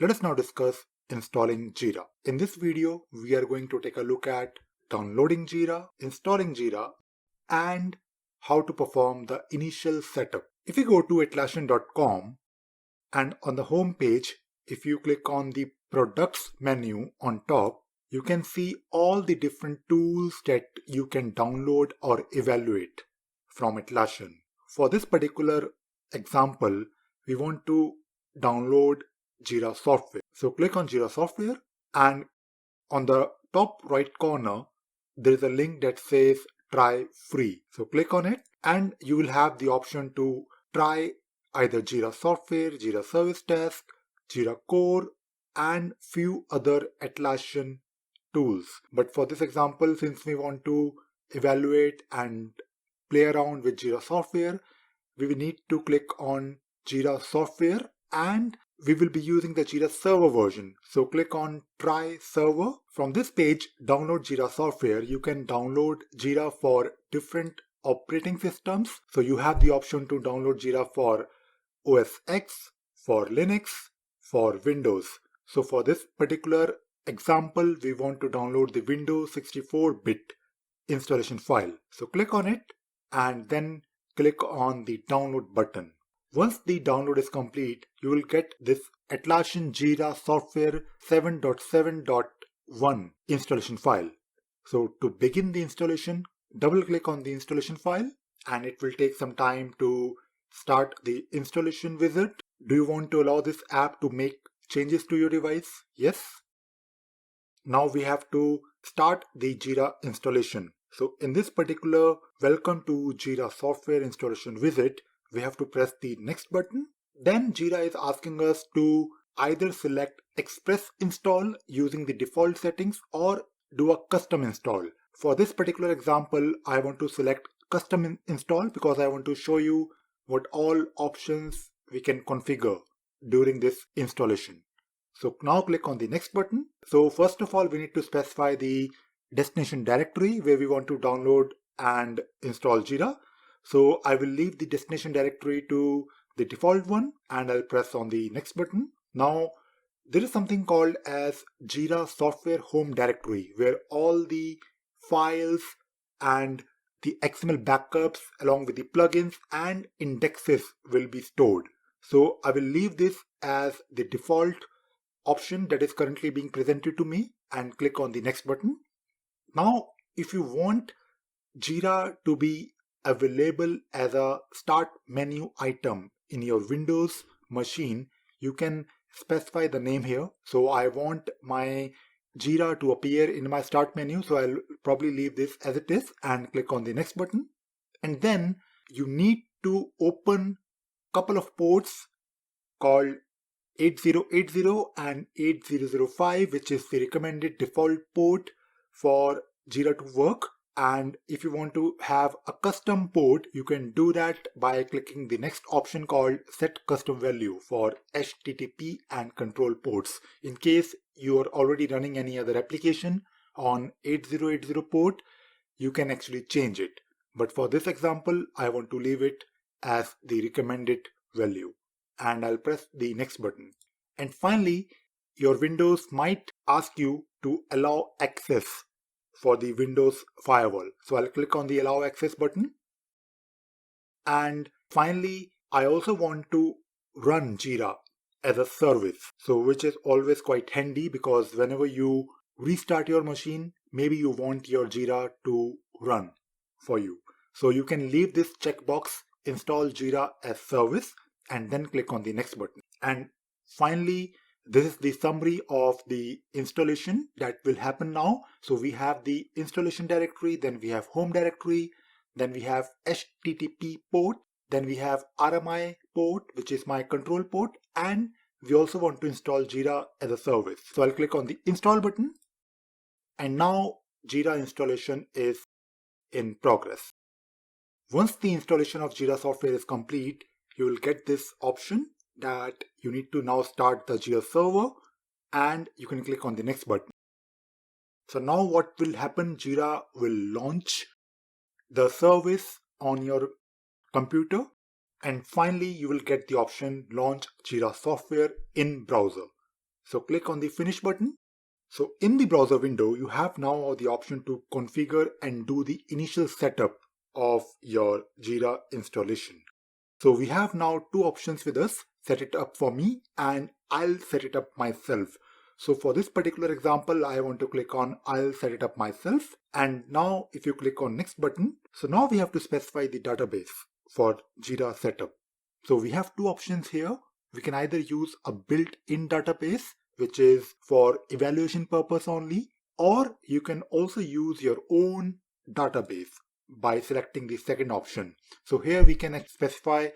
Let us now discuss installing Jira. In this video, we are going to take a look at downloading Jira, installing Jira, and how to perform the initial setup. If you go to atlassian.com and on the home page, if you click on the products menu on top, you can see all the different tools that you can download or evaluate from Atlassian. For this particular example, we want to download Jira software. So click on Jira software, and on the top right corner, there is a link that says try free. So click on it and you will have the option to try either Jira software, Jira service desk, Jira core, and few other Atlassian tools. But for this example, since we want to evaluate and play around with Jira software, we will need to click on Jira software, and we will be using the Jira server version. So click on try server. From this page, download Jira software. You can download Jira for different operating systems. So you have the option to download Jira for OS X, for Linux, for Windows. So for this particular example, we want to download the Windows 64-bit installation file. So click on it and then click on the download button. Once the download is complete, you will get this Atlassian Jira Software 7.7.1 installation file. So to begin the installation, double click on the installation file and it will take some time to start the installation wizard. Do you want to allow this app to make changes to your device? Yes. Now we have to start the Jira installation. So in this particular Welcome to Jira Software Installation Visit, we have to press the next button. Then Jira is asking us to either select Express install using the default settings or do a custom install. For this particular example, I want to select custom install because I want to show you what all options we can configure during this installation. So now click on the next button. So first of all, we need to specify the destination directory where we want to download and install Jira. So I will leave the destination directory to the default one and I'll press on the next button. Now there is something called as Jira software home directory where all the files and the XML backups along with the plugins and indexes will be stored. So I will leave this as the default option that is currently being presented to me and click on the next button. Now, if you want Jira to be available as a start menu item in your Windows machine, you can specify the name here. So I want my Jira to appear in my start menu. So I'll probably leave this as it is and click on the next button. And then you need to open a couple of ports called 8080 and 8005, which is the recommended default port for Jira to work. And if you want to have a custom port, you can do that by clicking the next option called Set Custom Value for HTTP and control ports. In case you are already running any other application on 8080 port, you can actually change it. But for this example, I want to leave it as the recommended value. And I'll press the next button. And finally, your Windows might ask you to allow access for the Windows firewall. So I'll click on the allow access button. And finally, I also want to run Jira as a service. So which is always quite handy because whenever you restart your machine, maybe you want your Jira to run for you. So you can leave this checkbox, install Jira as service, and then click on the next button. And finally, this is the summary of the installation that will happen now. So we have the installation directory, then we have home directory, then we have HTTP port, then we have RMI port, which is my control port, and we also want to install Jira as a service. So I'll click on the install button, and now Jira installation is in progress. Once the installation of Jira software is complete, you will get this option that you need to now start the Jira server, and you can click on the next button. So now what will happen, Jira will launch the service on your computer, and finally you will get the option launch Jira software in browser. So click on the Finish button. So in the browser window, you have now the option to configure and do the initial setup of your Jira installation. So we have now two options with us, set it up for me and I'll set it up myself. So for this particular example, I want to click on I'll set it up myself. And now if you click on next button, so now we have to specify the database for Jira setup. So we have two options here. We can either use a built-in database, which is for evaluation purpose only, or you can also use your own database by selecting the second option. So here we can specify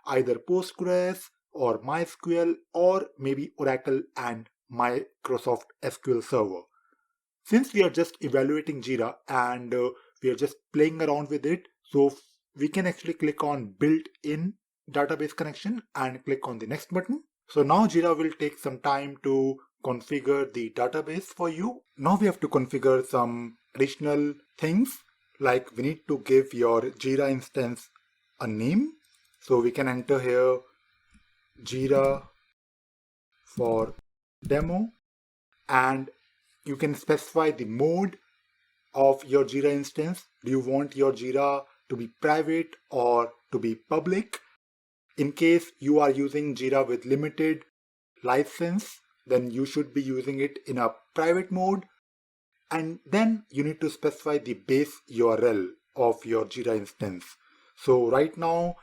either Postgres or MySQL or maybe Oracle and Microsoft SQL Server. Since we are just evaluating Jira and we are just playing around with it, so we can actually click on built-in database connection and click on the next button. So now Jira will take some time to configure the database for you. Now we have to configure some additional things, like we need to give your Jira instance a name. So we can enter here Jira for demo, and you can specify the mode of your Jira instance. Do you want your Jira to be private or to be public? In case you are using Jira with limited license, then you should be using it in a private mode. And then you need to specify the base URL of your Jira instance. So right now,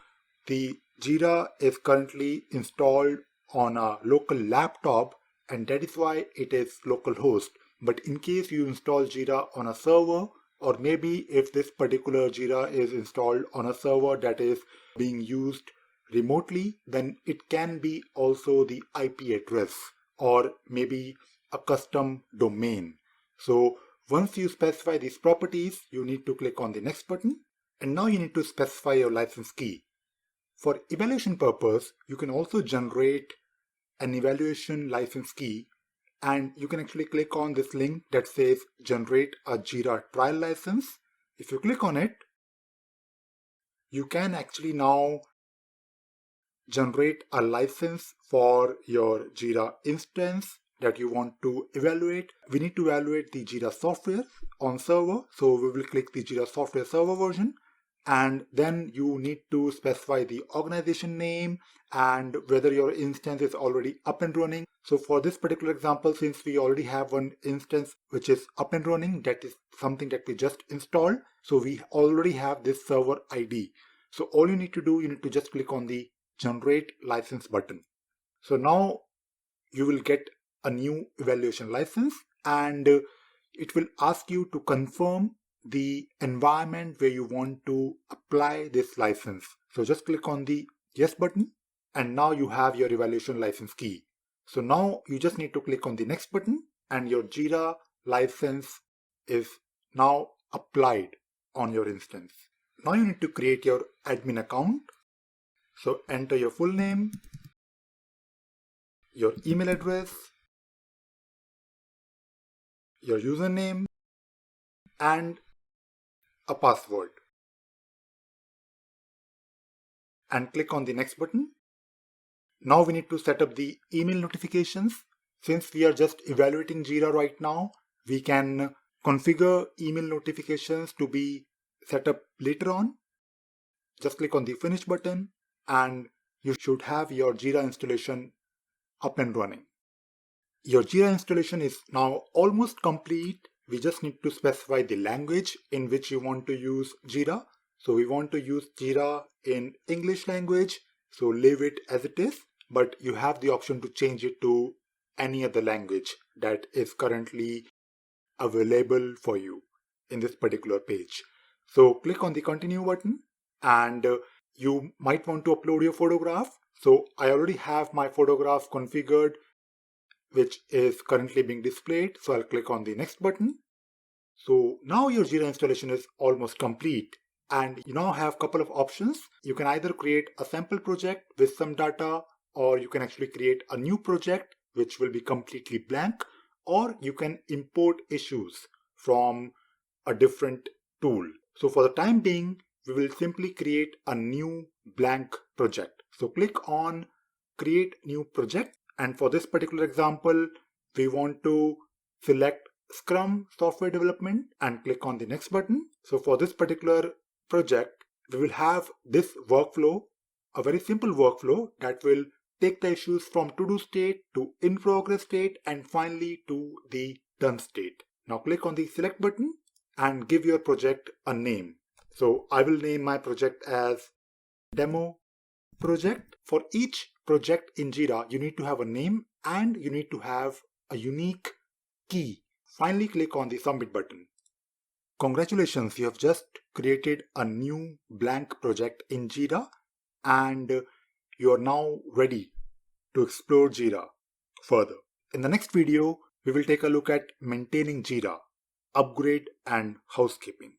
the Jira is currently installed on a local laptop, and that is why it is localhost. But in case you install Jira on a server, or maybe if this particular Jira is installed on a server that is being used remotely, then it can be also the IP address or maybe a custom domain. So once you specify these properties, you need to click on the next button, and now you need to specify your license key. For evaluation purpose, you can also generate an evaluation license key, and you can actually click on this link that says generate a Jira trial license. If you click on it, you can actually now generate a license for your Jira instance that you want to evaluate. We need to evaluate the Jira software on server, so we will click the Jira software server version, and then you need to specify the organization name and whether your instance is already up and running. So for this particular example, since we already have one instance which is up and running, that is something that we just installed, so we already have this server ID. So all you need to do, you need to just click on the generate license button. So now you will get a new evaluation license, and it will ask you to confirm the environment where you want to apply this license. So just click on the yes button, and now you have your evaluation license key. So now you just need to click on the next button, and your Jira license is now applied on your instance. Now you need to create your admin account. So enter your full name, your email address, your username, and a password. And click on the next button. Now we need to set up the email notifications. Since we are just evaluating Jira right now, we can configure email notifications to be set up later on. Just click on the Finish button, and you should have your Jira installation up and running. Your Jira installation is now almost complete. We just need to specify the language in which you want to use Jira. So we want to use Jira in English language, so leave it as it is, but you have the option to change it to any other language that is currently available for you in this particular page. So click on the continue button, and you might want to upload your photograph. So I already have my photograph configured, which is currently being displayed. So I'll click on the next button. So now your Jira installation is almost complete, and you now have a couple of options. You can either create a sample project with some data, or you can actually create a new project which will be completely blank, or you can import issues from a different tool. So for the time being, we will simply create a new blank project. So click on create new project, And for this particular example, we want to select Scrum software development and click on the next button. So for this particular project, we will have this workflow, a very simple workflow that will take the issues from to-do state to in progress state and finally to the done state. Now click on the select button and give your project a name. So I will name my project as demo project. For each project in Jira, you need to have a name and you need to have a unique key. Finally, click on the submit button. Congratulations, you have just created a new blank project in Jira and you are now ready to explore Jira further. In the next video, we will take a look at maintaining Jira, upgrade and housekeeping.